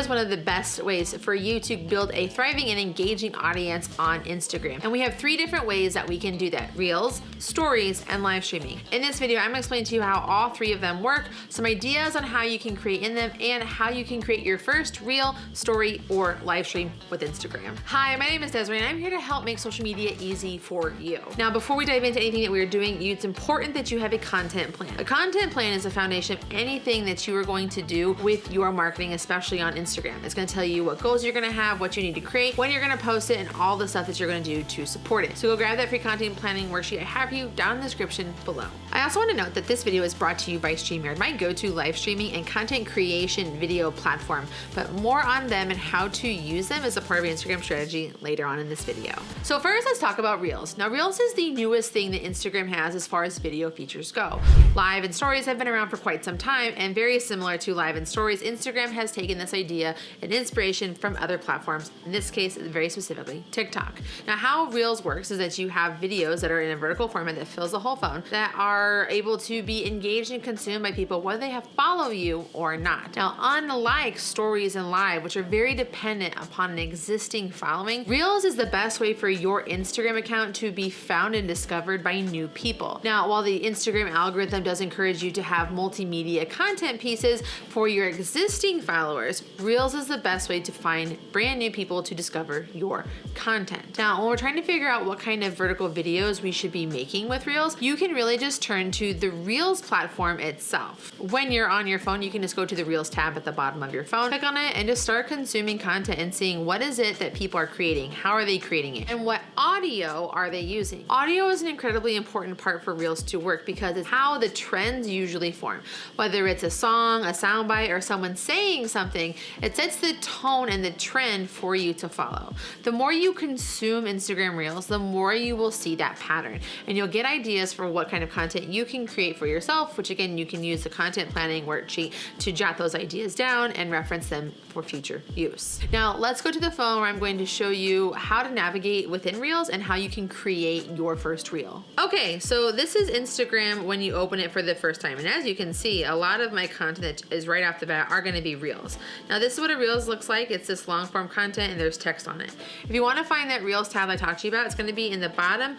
is one of the best ways for you to build a thriving and engaging audience on Instagram. And we have 3 different ways that we can do that: Reels, Stories, and live streaming. In this video, I'm gonna explain to you how all 3 of them work, some ideas on how you can create in them, and how you can create your first reel, story, or live stream with Instagram. Hi, my name is Desiree, and I'm here to help make social media easy for you. Now, before we dive into anything that we're doing, it's important that you have a content plan. A content plan is the foundation of anything that you are going to do with your marketing, especially on Instagram. It's gonna tell you what goals you're gonna have, what you need to create, when you're gonna post it, and all the stuff that you're gonna do to support it. So go grab that free content planning worksheet I have for you down in the description below. I also wanna note that this video is brought to you by StreamYard, my go-to live streaming and content creation video platform, but more on them and how to use them as a part of your Instagram strategy later on in this video. So first, let's talk about Reels. Now, Reels is the newest thing that Instagram has as far as video features go. Live and Stories have been around for quite some time, and very similar to Live and Stories, Instagram has taken this idea and inspiration from other platforms, in this case, very specifically, TikTok. Now, how Reels works is that you have videos that are in a vertical format that fills the whole phone that are able to be engaged and consumed by people whether they have follow you or not. Now, unlike Stories and Live, which are very dependent upon an existing following, Reels is the best way for your Instagram account to be found and discovered by new people. Now, while the Instagram algorithm does encourage you to have multimedia content pieces for your existing followers, Reels is the best way to find brand new people to discover your content. Now, when we're trying to figure out what kind of vertical videos we should be making with Reels, you can really just turn to the Reels platform itself. When you're on your phone, you can just go to the Reels tab at the bottom of your phone, click on it, and just start consuming content and seeing what is it that people are creating, how are they creating it, and what audio are they using. Audio is an incredibly important part for Reels to work because it's how the trends usually form. Whether it's a song, a soundbite, or someone saying something, it sets the tone and the trend for you to follow. The more you consume Instagram Reels, the more you will see that pattern, and you'll get ideas for what kind of content you can create for yourself, which again, you can use the content planning worksheet to jot those ideas down and reference them for future use. Now, let's go to the phone where I'm going to show you how to navigate within Reels and how you can create your first reel. Okay, so this is Instagram when you open it for the first time. And as you can see, a lot of my content that is right off the bat are gonna be Reels. Now, this is what a Reels looks like. It's this long form content and there's text on it. If you wanna find that Reels tab I talked to you about, it's gonna be in the bottom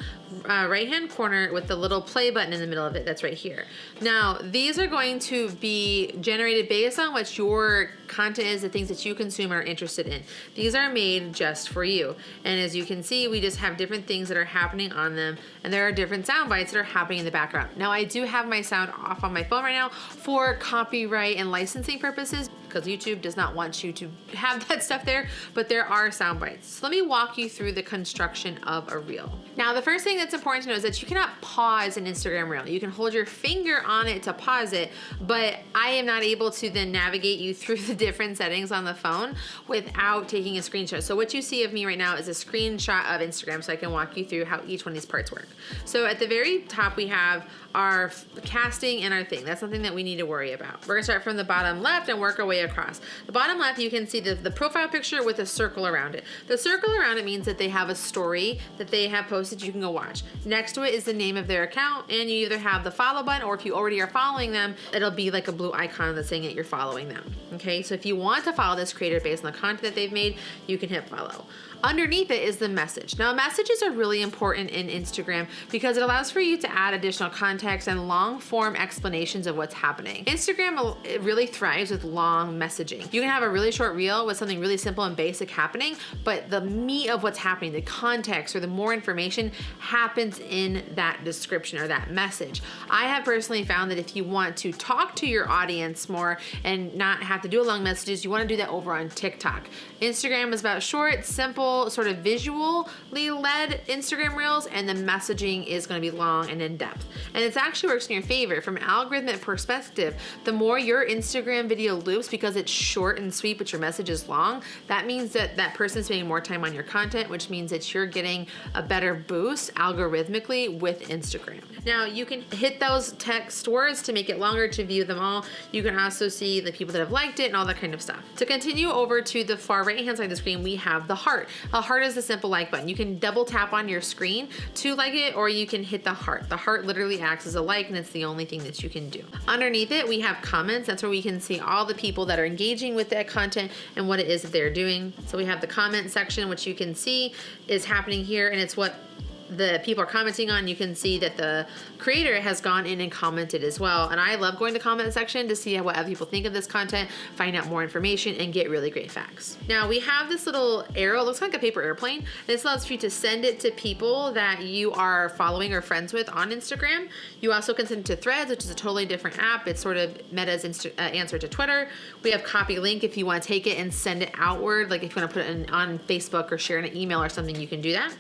right-hand corner with the little play button in the middle of it. That's right here. Now, these are going to be generated based on what your content is, the things that you consume and are interested in. These are made just for you. And as you can see, we just have different things that are happening on them, and there are different sound bites that are happening in the background. Now, I do have my sound off on my phone right now for copyright and licensing purposes, because YouTube does not want you to have that stuff there, but there are sound bites. So let me walk you through the construction of a reel. Now, the first thing that's important to know is that you cannot pause an Instagram reel. You can hold your finger on it to pause it, but I am not able to then navigate you through the different settings on the phone without taking a screenshot. So what you see of me right now is a screenshot of Instagram, so I can walk you through how each one of these parts work. So at the very top, we have our casting and our thing. That's something that we need to worry about. We're gonna start from the bottom left and work our way across. The bottom left, you can see the profile picture with a circle around it. The circle around it means that they have a story that they have posted you can go watch. Next to it is the name of their account, and you either have the follow button, or if you already are following them, it'll be like a blue icon that's saying that you're following them. Okay, so if you want to follow this creator based on the content that they've made, you can hit follow. Underneath it is the message. Now, messages are really important in Instagram because it allows for you to add additional context and long form explanations of what's happening. Instagram, it really thrives with long messaging. You can have a really short reel with something really simple and basic happening, but the meat of what's happening, the context or the more information happens in that description or that message. I have personally found that if you want to talk to your audience more and not have to do long messages, you want to do that over on TikTok. Instagram is about short, simple, sort of visually led Instagram reels, and the messaging is going to be long and in depth. And it actually works in your favor. From an algorithmic perspective, the more your Instagram video loops because it's short and sweet, but your message is long, that means that that person's spending more time on your content, which means that you're getting a better boost algorithmically with Instagram. Now you can hit those text words to make it longer to view them all. You can also see the people that have liked it and all that kind of stuff. To continue over to the far right hand side of the screen, we have the heart. A heart is the simple like button. You can double tap on your screen to like it, or you can hit the heart. The heart literally acts as a like, and it's the only thing that you can do. Underneath it, we have comments. That's where we can see all the people that are engaging with that content and what it is that they're doing. So we have the comment section, which you can see is happening here, and it's what the people are commenting on. You can see that the creator has gone in and commented as well. And I love going to the comment section to see what other people think of this content, find out more information, and get really great facts. Now we have this little arrow, it looks like a paper airplane. This allows you to send it to people that you are following or friends with on Instagram. You also can send it to Threads, which is a totally different app. It's sort of Meta's answer to Twitter. We have copy link if you want to take it and send it outward. Like if you want to put it on Facebook or share in an email or something, you can do that.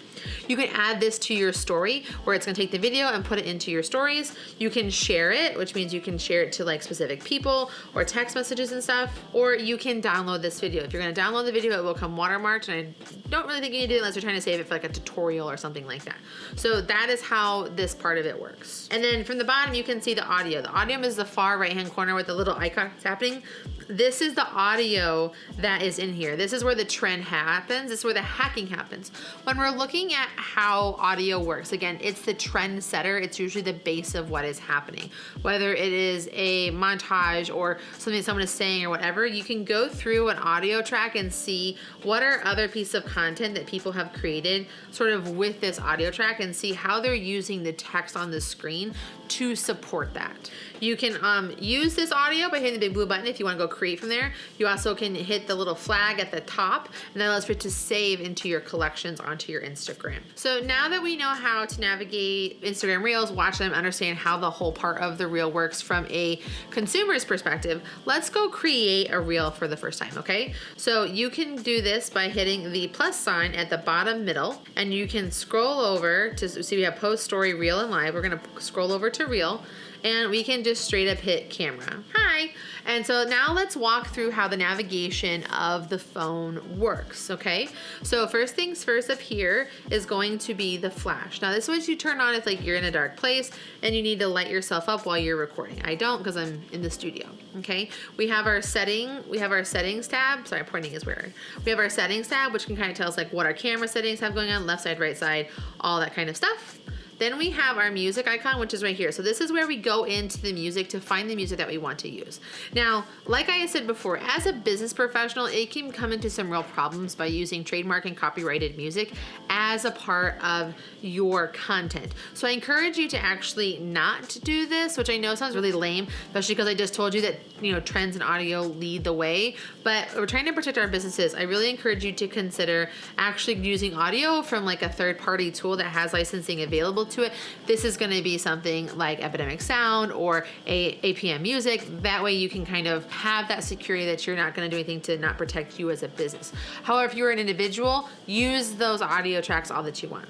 You can add this to your story where it's going to take the video and put it into your stories. You can share it, which means you can share it to like specific people or text messages and stuff, or you can download this video. If you're going to download the video, it will come watermarked, and I don't really think you need to do it unless you're trying to save it for like a tutorial or something like that. So that is how this part of it works. And then from the bottom, you can see the audio. The audio is the far right hand corner with the little icon that's happening. This is the audio that is in here. This is where the trend happens. This is where the hacking happens. When we're looking at how audio works, again, it's the trend setter. It's usually the base of what is happening. Whether it is a montage or something someone is saying or whatever, you can go through an audio track and see what are other pieces of content that people have created sort of with this audio track and see how they're using the text on the screen to support that. You can use this audio by hitting the big blue button if you want to go create from there. You also can hit the little flag at the top, and that allows for it to save into your collections onto your Instagram. So now that we know how to navigate Instagram Reels, watch them, understand how the whole part of the reel works from a consumer's perspective, let's go create a reel for the first time, okay? So you can do this by hitting the plus sign at the bottom middle, and you can scroll over to see we have post, story, reel, and live. We're gonna scroll over to reel, and we can just straight up hit camera. Hi. And so now let's walk through how the navigation of the phone works, okay? So first things first, up here is going to be the flash. Now this is what you turn on if like you're in a dark place and you need to light yourself up while you're recording. I don't, because I'm in the studio, okay? We have our settings tab. Sorry, pointing is weird. We have our settings tab, which can kind of tell us like what our camera settings have going on, left side, right side, all that kind of stuff. Then we have our music icon, which is right here. So this is where we go into the music to find the music that we want to use. Now, like I said before, as a business professional, it can come into some real problems by using trademark and copyrighted music as a part of your content. So I encourage you to actually not do this, which I know sounds really lame, especially because I just told you that, you know, trends and audio lead the way, but we're trying to protect our businesses. I really encourage you to consider actually using audio from like a third-party tool that has licensing available to it. This is going to be something like Epidemic Sound or APM Music. That way you can kind of have that security that you're not going to do anything to not protect you as a business. However, if you're an individual, use those audio tracks all that you want.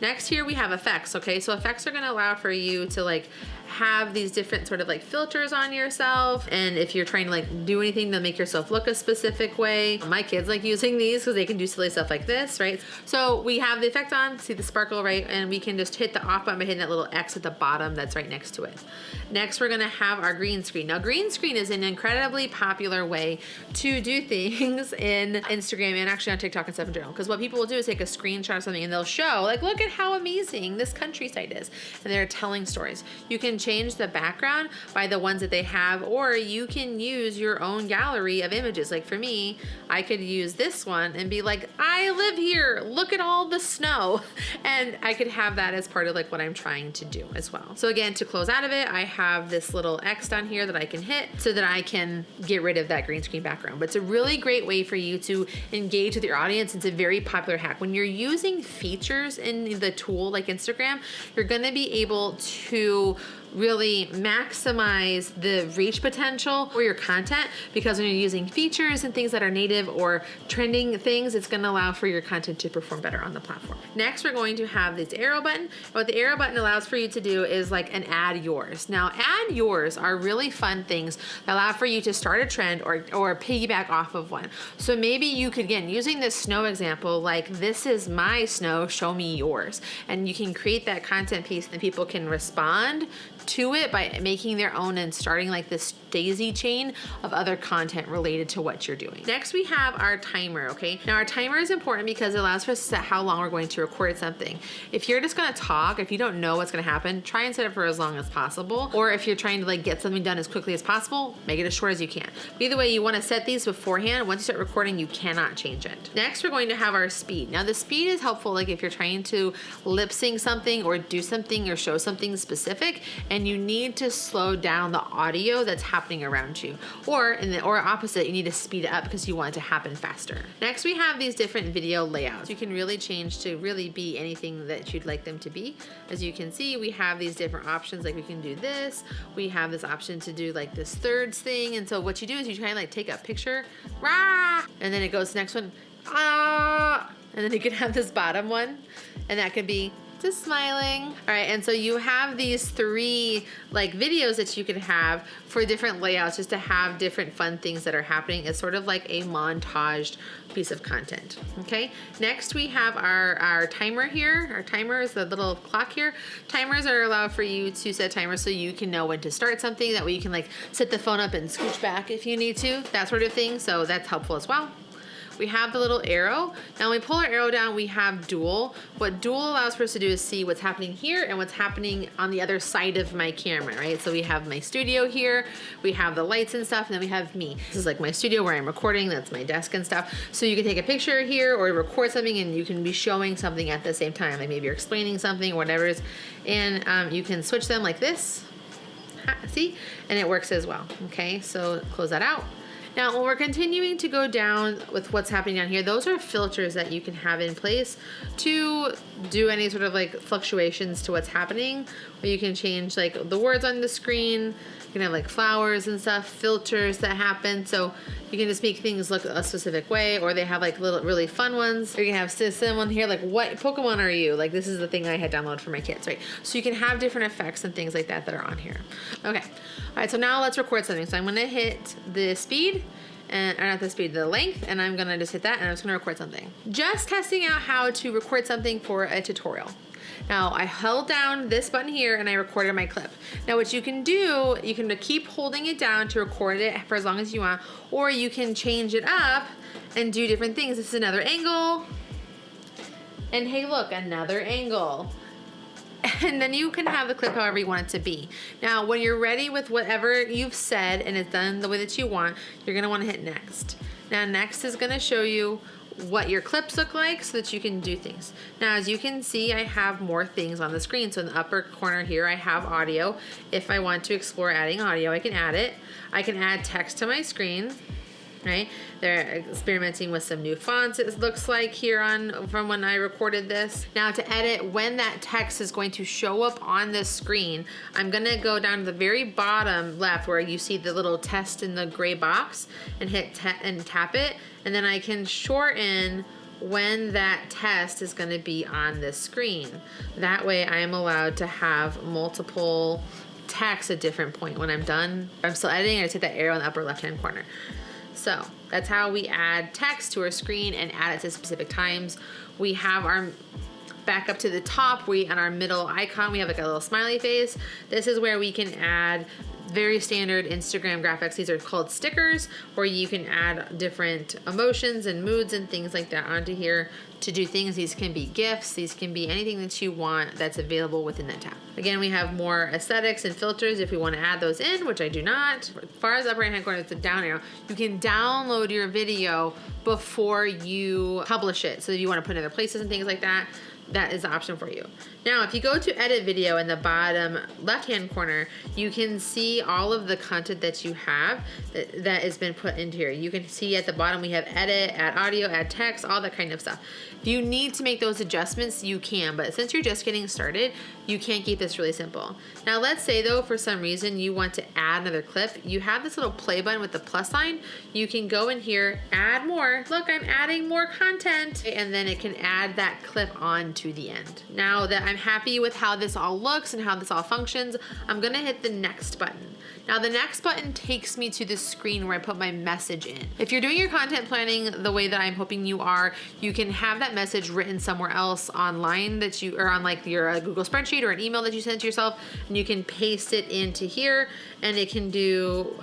Next here we have effects, okay? So effects are going to allow for you to like have these different sort of like filters on yourself, and if you're trying to like do anything to make yourself look a specific way. My kids like using these because they can do silly stuff like this, right? So we have the effect on, see the sparkle, right? And we can just hit the off button by hitting that little X at the bottom that's right next to it. Next, we're gonna have our green screen. Now, green screen is an incredibly popular way to do things in Instagram and actually on TikTok and stuff in general. Because what people will do is take a screenshot of something and they'll show, like, look at how amazing this countryside is. And they're telling stories. You can change the background by the ones that they have, or you can use your own gallery of images. Like for me, I could use this one and be like, I live here, look at all the snow. And I could have that as part of like what I'm trying to do as well. So again, to close out of it, I have this little X down here that I can hit so that I can get rid of that green screen background. But it's a really great way for you to engage with your audience. It's a very popular hack. When you're using features in the tool like Instagram, you're gonna be able to really maximize the reach potential for your content, because when you're using features and things that are native or trending things, it's gonna allow for your content to perform better on the platform. Next, we're going to have this arrow button. What the arrow button allows for you to do is like an add yours. Now, add yours are really fun things that allow for you to start a trend or piggyback off of one. So maybe you could, again, using this snow example, like this is my snow, show me yours. And you can create that content piece and people can respond to it by making their own and starting like this daisy chain of other content related to what you're doing. Next, we have our timer, okay? Now our timer is important because it allows for us to set how long we're going to record something. If you're just gonna talk, if you don't know what's gonna happen, try and set it for as long as possible. Or if you're trying to like get something done as quickly as possible, make it as short as you can. But either way, you wanna set these beforehand. Once you start recording, you cannot change it. Next, we're going to have our speed. Now the speed is helpful like if you're trying to lip sync something or do something or show something specific, and you need to slow down the audio that's happening around you. Or opposite, you need to speed it up because you want it to happen faster. Next, we have these different video layouts. You can really change to really be anything that you'd like them to be. As you can see, we have these different options, like we can do this. We have this option to do like this thirds thing. And so what you do is you try and like take a picture, rah, and then it goes to the next one, ah, and then you can have this bottom one, and that could be just smiling. All right, and so you have these three like videos that you can have for different layouts, just to have different fun things that are happening. It's sort of like a montaged piece of content, okay? Next, we have our timer here. Our timer is the little clock here. Timers are allowed for you to set timers so you can know when to start something. That way you can like set the phone up and scooch back if you need to, that sort of thing. So that's helpful as well. We have the little arrow. Now when we pull our arrow down, we have dual. What dual allows for us to do is see what's happening here and what's happening on the other side of my camera, right? So we have my studio here, we have the lights and stuff, and then we have me. This is like my studio where I'm recording, that's my desk and stuff. So you can take a picture here or record something and you can be showing something at the same time. Like maybe you're explaining something or whatever it is. And you can switch them like this, see? And it works as well, okay? So close that out. Now, when we're continuing to go down with what's happening down here, those are filters that you can have in place to do any sort of like fluctuations to what's happening, where you can change like the words on the screen. You can have like flowers and stuff, filters that happen. So you can just make things look a specific way, or they have like little really fun ones. Or you can have someone here like, what Pokemon are you? Like this is the thing I had downloaded for my kids, right? So you can have different effects and things like that that are on here. Okay, all right, so now let's record something. So I'm gonna hit the speed, and or not the speed, the length, and I'm gonna just hit that and I'm just gonna record something. Just testing out how to record something for a tutorial. Now I held down this button here and I recorded my clip. Now what you can do, you can keep holding it down to record it for as long as you want, or you can change it up and do different things. This is another angle. And hey look, another angle. And then you can have the clip however you want it to be. Now, when you're ready with whatever you've said and it's done the way that you want, you're gonna wanna hit next. Now, next is gonna show you what your clips look like so that you can do things. Now, as you can see, I have more things on the screen. So in the upper corner here, I have audio. If I want to explore adding audio, I can add it. I can add text to my screen. Right? They're experimenting with some new fonts, it looks like here from when I recorded this. Now to edit when that text is going to show up on this screen, I'm gonna go down to the very bottom left where you see the little test in the gray box and hit and tap it, and then I can shorten when that test is gonna be on this screen. That way I am allowed to have multiple text at different point. When I'm done, I'm still editing, I just hit that arrow in the upper left-hand corner. So that's how we add text to our screen and add it to specific times. We have our back up to the top, on our middle icon, we have like a little smiley face. This is where we can add very standard Instagram graphics. These are called stickers, where you can add different emotions and moods and things like that onto here to do things. These can be GIFs, these can be anything that you want that's available within the tab. Again, we have more aesthetics and filters if we want to add those in, which I do not. As far as the upper right hand corner, it's a down arrow. You can download your video before you publish it. So if you want to put it in other places and things like that, that is the option for you. Now, if you go to edit video in the bottom left-hand corner, you can see all of the content that you have that has been put into here. You can see at the bottom we have edit, add audio, add text, all that kind of stuff. If you need to make those adjustments, you can, but since you're just getting started, you can keep this really simple. Now let's say though, for some reason you want to add another clip. You have this little play button with the plus sign. You can go in here, add more. Look, I'm adding more content. And then it can add that clip on to the end. Now that I'm happy with how this all looks and how this all functions, I'm gonna hit the next button. Now the next button takes me to the screen where I put my message in. If you're doing your content planning the way that I'm hoping you are, you can have that message written somewhere else online that you, or on like your Google spreadsheet or an email that you send to yourself, and you can paste it into here and it can do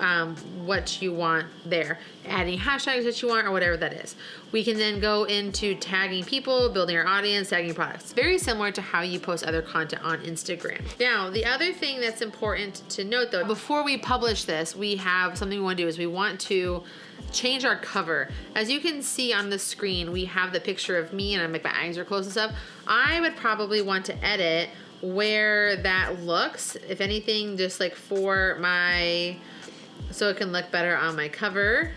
what you want there, adding hashtags that you want or whatever that is. We can then go into tagging people, building our audience, tagging products. Very similar to how you post other content on Instagram. Now, the other thing that's important to note though, before we publish this, we have something we want to do is we want to change our cover. As you can see on the screen, we have the picture of me and I'm like, my eyes are closed and stuff. I would probably want to edit where that looks, if anything, just like for my, so it can look better on my cover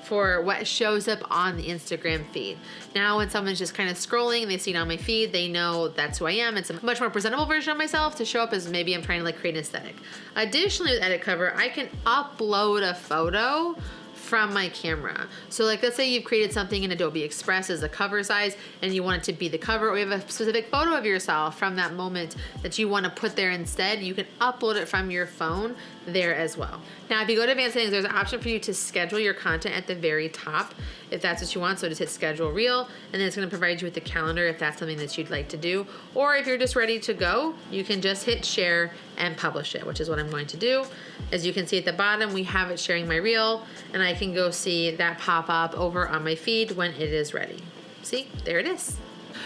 for what shows up on the Instagram feed. Now when someone's just kind of scrolling and they see it on my feed, they know that's who I am. It's a much more presentable version of myself to show up as maybe I'm trying to like create an aesthetic. Additionally, with edit cover, I can upload a photo from my camera. So like, let's say you've created something in Adobe Express as a cover size and you want it to be the cover, or you have a specific photo of yourself from that moment that you want to put there instead, you can upload it from your phone there as well. Now, if you go to advanced settings, there's an option for you to schedule your content at the very top if that's what you want. So just hit schedule reel, and then it's going to provide you with the calendar if that's something that you'd like to do. Or if you're just ready to go, you can just hit share and publish it, which is what I'm going to do. As you can see at the bottom, we have it sharing my reel, and I can go see that pop up over on my feed when it is ready. See, there it is.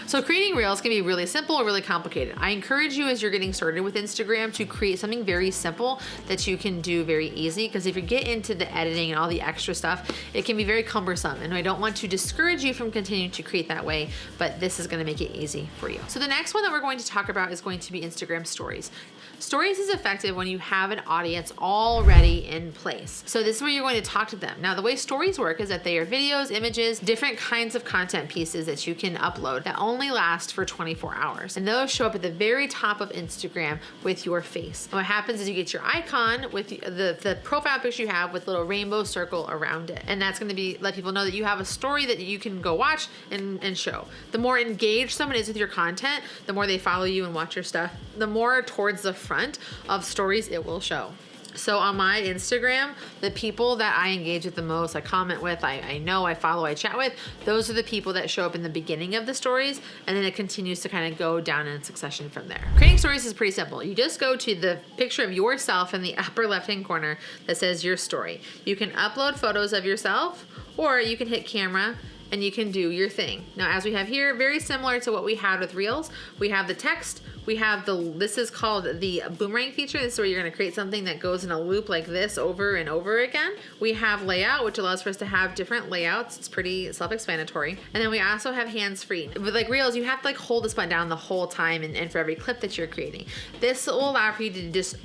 So creating reels can be really simple or really complicated. I encourage you as you're getting started with Instagram to create something very simple that you can do very easy, because if you get into the editing and all the extra stuff, it can be very cumbersome, and I don't want to discourage you from continuing to create that way, but this is going to make it easy for you. So the next one that we're going to talk about is going to be Instagram stories. Stories is effective when you have an audience already in place. So this is where you're going to talk to them. Now, the way stories work is that they are videos, images, different kinds of content pieces that you can upload that only last for 24 hours. And those show up at the very top of Instagram with your face. And what happens is you get your icon with the profile picture you have with a little rainbow circle around it. And that's going to be let people know that you have a story that you can go watch and show. The more engaged someone is with your content, the more they follow you and watch your stuff, the more towards the front of stories it will show. So on my Instagram, the people that I engage with the most, I comment with, I know, I follow, I chat with, those are the people that show up in the beginning of the stories, and then it continues to kind of go down in succession from there. Creating stories is pretty simple. You just go to the picture of yourself in the upper left-hand corner that says your story. You can upload photos of yourself, or you can hit camera and you can do your thing. Now, as we have here, very similar to what we had with Reels, we have the text, we have this is called the boomerang feature. This is where you're gonna create something that goes in a loop like this over and over again. We have layout, which allows for us to have different layouts. It's pretty self-explanatory. And then we also have hands-free. With like Reels, you have to like hold this button down the whole time and for every clip that you're creating. This will allow for you to just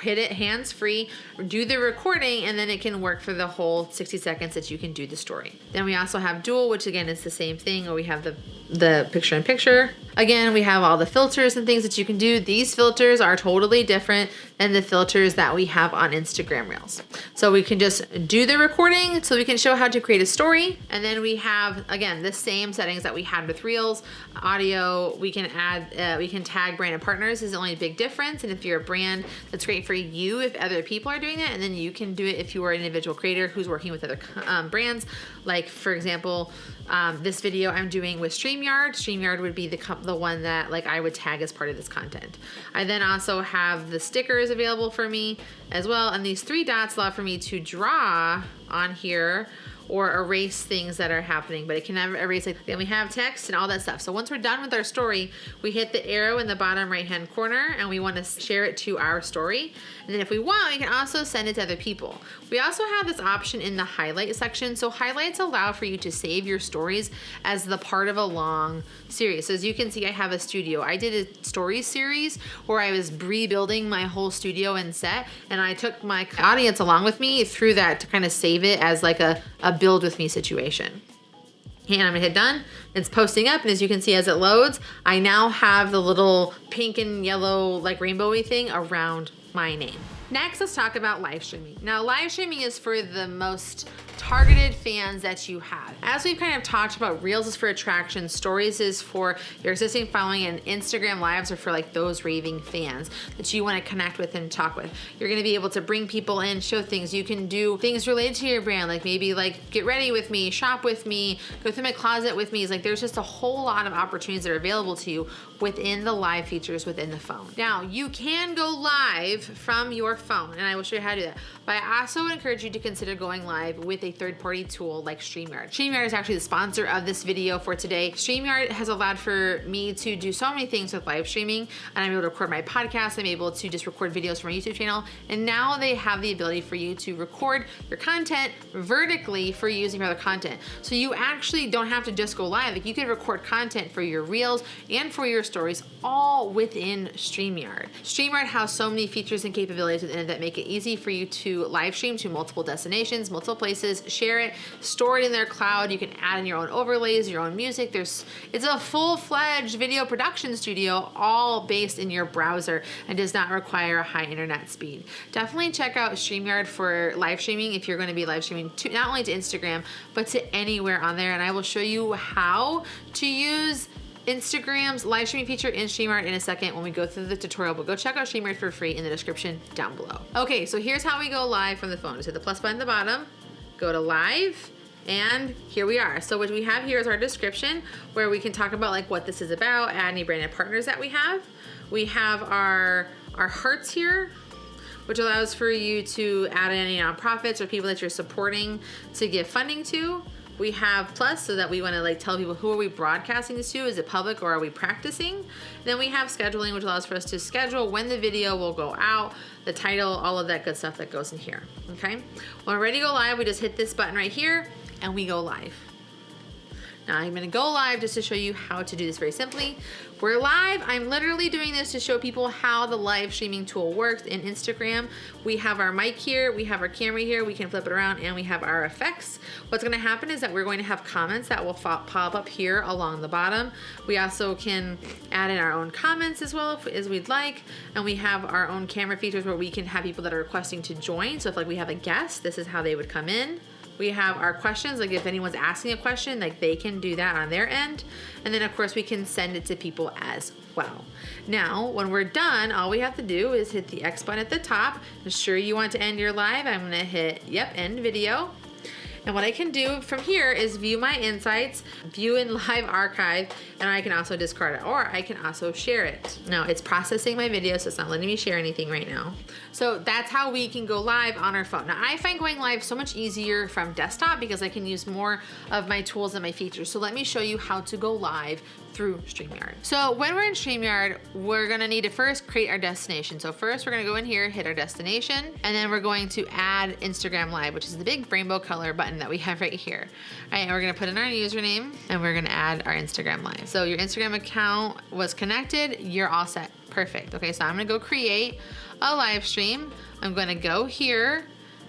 hit it hands-free, do the recording, and then it can work for the whole 60 seconds that you can do the story. Then we also have dual, which again is the same thing, or we have the picture-in-picture. Again, we have all the filters and things that you can do. These filters are totally different than the filters that we have on Instagram Reels. So we can just do the recording so we can show how to create a story. And then we have, again, the same settings that we had with Reels. Audio, we can add, we can tag brand and partners is the only big difference. And if you're a brand, that's great for you if other people are doing that. And then you can do it if you are an individual creator who's working with other brands. Like, for example, this video I'm doing with StreamYard. StreamYard would be the one that like I would tag as part of this content. I then also have the stickers available for me as well, and these 3 dots allow for me to draw on here or erase things that are happening, but it can never erase it. Then we have text and all that stuff. So once we're done with our story, we hit the arrow in the bottom right-hand corner and we want to share it to our story. And then if we want, we can also send it to other people. We also have this option in the highlight section. So highlights allow for you to save your stories as the part of a long series. So as you can see, I have a studio. I did a story series where I was rebuilding my whole studio and set, and I took my audience along with me through that to kind of save it as like a build with me situation. And I'm gonna hit done. It's posting up, and as you can see as it loads, I now have the little pink and yellow like rainbowy thing around my name. Next, let's talk about live streaming. Now, live streaming is for the most targeted fans that you have. As we've kind of talked about, Reels is for attraction, Stories is for your existing following, and Instagram Lives are for like those raving fans that you want to connect with and talk with. You're going to be able to bring people in, show things. You can do things related to your brand, like maybe like get ready with me, shop with me, go through my closet with me. It's like there's just a whole lot of opportunities that are available to you within the live features within the phone. Now, you can go live from your phone, and I will show you how to do that. But I also would encourage you to consider going live with a third-party tool like StreamYard. StreamYard is actually the sponsor of this video for today. StreamYard has allowed for me to do so many things with live streaming, and I'm able to record my podcast, I'm able to just record videos from my YouTube channel, and now they have the ability for you to record your content vertically for using other content. So you actually don't have to just go live. Like you could record content for your Reels and for your Stories all within StreamYard. StreamYard has so many features and capabilities within it that make it easy for you to live stream to multiple destinations, multiple places, share it, store it in their cloud. You can add in your own overlays, your own music. It's a full-fledged video production studio, all based in your browser and does not require a high internet speed. Definitely check out StreamYard for live streaming if you're going to be live streaming to not only to Instagram, but to anywhere on there. And I will show you how to use Instagram's live streaming feature in StreamYard in a second when we go through the tutorial, but go check out StreamYard for free in the description down below. Okay, so here's how we go live from the phone. Just hit the plus button at the bottom, go to live, and here we are. So what we have here is our description where we can talk about like what this is about, add any branded partners that we have. We have our hearts here, which allows for you to add in any nonprofits or people that you're supporting to give funding to. We have plus, so that we want to like tell people who are we broadcasting this to, is it public or are we practicing? Then we have scheduling, which allows for us to schedule when the video will go out, the title, all of that good stuff that goes in here, okay? When we're ready to go live, we just hit this button right here and we go live. Now I'm gonna go live just to show you how to do this very simply. We're live. I'm literally doing this to show people how the live streaming tool works in Instagram. We have our mic here, we have our camera here, we can flip it around, and we have our effects. What's gonna happen is that we're going to have comments that will pop up here along the bottom. We also can add in our own comments as well as we'd like, and we have our own camera features where we can have people that are requesting to join. So if like we have a guest, this is how they would come in. We have our questions, like if anyone's asking a question, like they can do that on their end. And then of course we can send it to people as well. Now, when we're done, all we have to do is hit the X button at the top. Ensure you want to end your live. I'm gonna hit, yep, end video. And what I can do from here is view my insights, view in live archive, and I can also discard it, or I can also share it. Now it's processing my video, so it's not letting me share anything right now. So that's how we can go live on our phone. Now I find going live so much easier from desktop because I can use more of my tools and my features. So let me show you how to go live through StreamYard. So when we're in StreamYard, we're gonna need to first create our destination. So first we're gonna go in here, hit our destination, and then we're going to add Instagram Live, which is the big rainbow color button that we have right here. All right, and we're gonna put in our username and we're gonna add our Instagram Live. So your Instagram account was connected, you're all set, perfect. Okay, so I'm gonna go create a live stream. I'm gonna go here,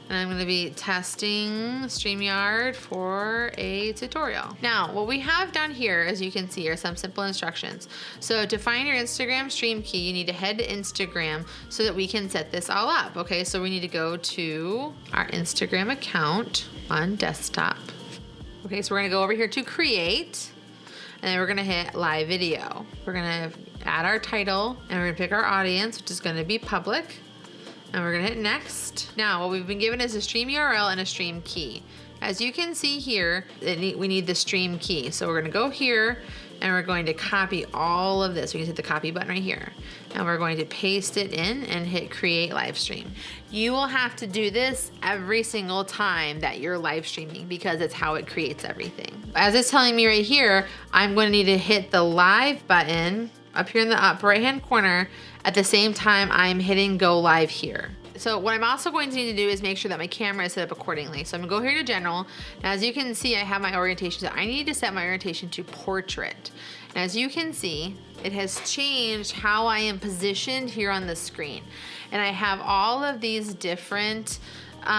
and I'm gonna be testing StreamYard for a tutorial. Now, what we have down here, as you can see, are some simple instructions. So to find your Instagram stream key, you need to head to Instagram so that we can set this all up. Okay, so we need to go to our Instagram account on desktop. Okay, so we're gonna go over here to create, and then we're gonna hit live video. We're gonna add our title, and we're gonna pick our audience, which is gonna be public. And we're gonna hit next. Now, what we've been given is a stream URL and a stream key. As you can see here, we need the stream key. So we're gonna go here and we're going to copy all of this. We can hit the copy button right here. And we're going to paste it in and hit create live stream. You will have to do this every single time that you're live streaming because it's how it creates everything. As it's telling me right here, I'm going to need to hit the live button up here in the upper right hand corner at the same time I'm hitting go live here. So what I'm also going to need to do is make sure that my camera is set up accordingly. So I'm gonna go here to general. Now, as you can see, I have my orientation set. I need to set my orientation to portrait. And as you can see, it has changed how I am positioned here on the screen. And I have all of these different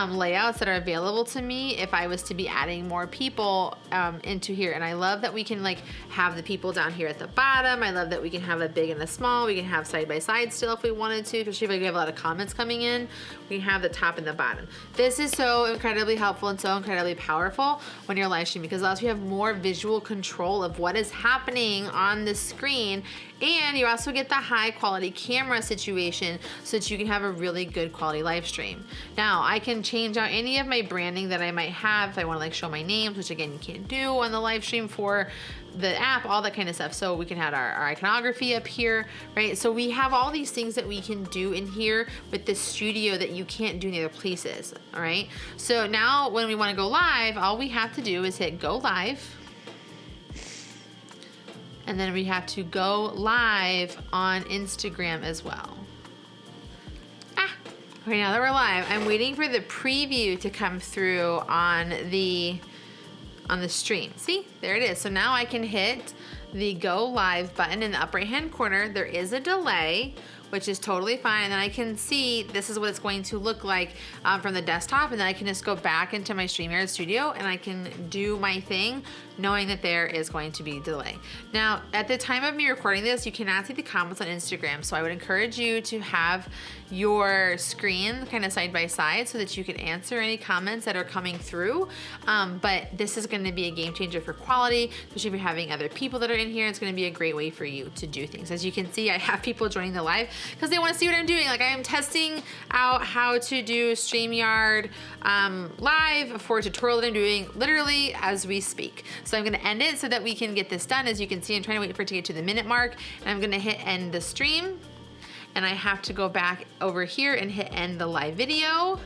layouts that are available to me if I was to be adding more people into here. And I love that we can like have the people down here at the bottom. I love that we can have a big and a small. We can have side by side still if we wanted to, especially if we have a lot of comments coming in. We can have the top and the bottom. This is so incredibly helpful and so incredibly powerful when you're live streaming, because it allows you to have more visual control of what is happening on the screen. And you also get the high quality camera situation so that you can have a really good quality live stream. Now I can change out any of my branding that I might have if I want to like show my names, which again you can't do on the live stream for the app, all that kind of stuff. So we can have our iconography up here, right? So we have all these things that we can do in here with the studio that you can't do in other places, all right? So now when we want to go live, all we have to do is hit go live. And then we have to go live on Instagram as well. Okay, now that we're live, I'm waiting for the preview to come through on the stream. See, there it is. So now I can hit the go live button in the upper right hand corner. There is a delay, which is totally fine. And then I can see this is what it's going to look like from the desktop. And then I can just go back into my StreamYard studio and I can do my thing knowing that there is going to be delay. Now, at the time of me recording this, you cannot see the comments on Instagram. So I would encourage you to have your screen kind of side by side so that you can answer any comments that are coming through. But this is going to be a game changer for quality, especially if you're having other people that are in here. It's going to be a great way for you to do things. As you can see, I have people joining the live because they want to see what I'm doing. Like I am testing out how to do StreamYard live for a tutorial that I'm doing literally as we speak. So I'm going to end it so that we can get this done. As you can see, I'm trying to wait for it to get to the minute mark, and I'm going to hit end the stream. And I have to go back over here and hit end the live video.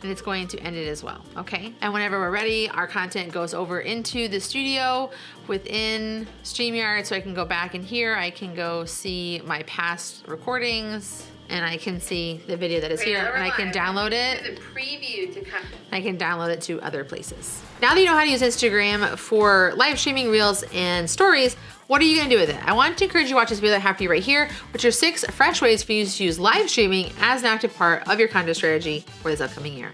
And it's going to end it as well, okay? And whenever we're ready, our content goes over into the studio within StreamYard, so I can go back in here. I can go see my past recordings, and I can see the video that is here, and I can download it. The preview to come. I can download it to other places. Now that you know how to use Instagram for live streaming, reels, and stories, what are you gonna do with it? I want to encourage you to watch this video that I have for you right here, which are 6 fresh ways for you to use live streaming as an active part of your content strategy for this upcoming year.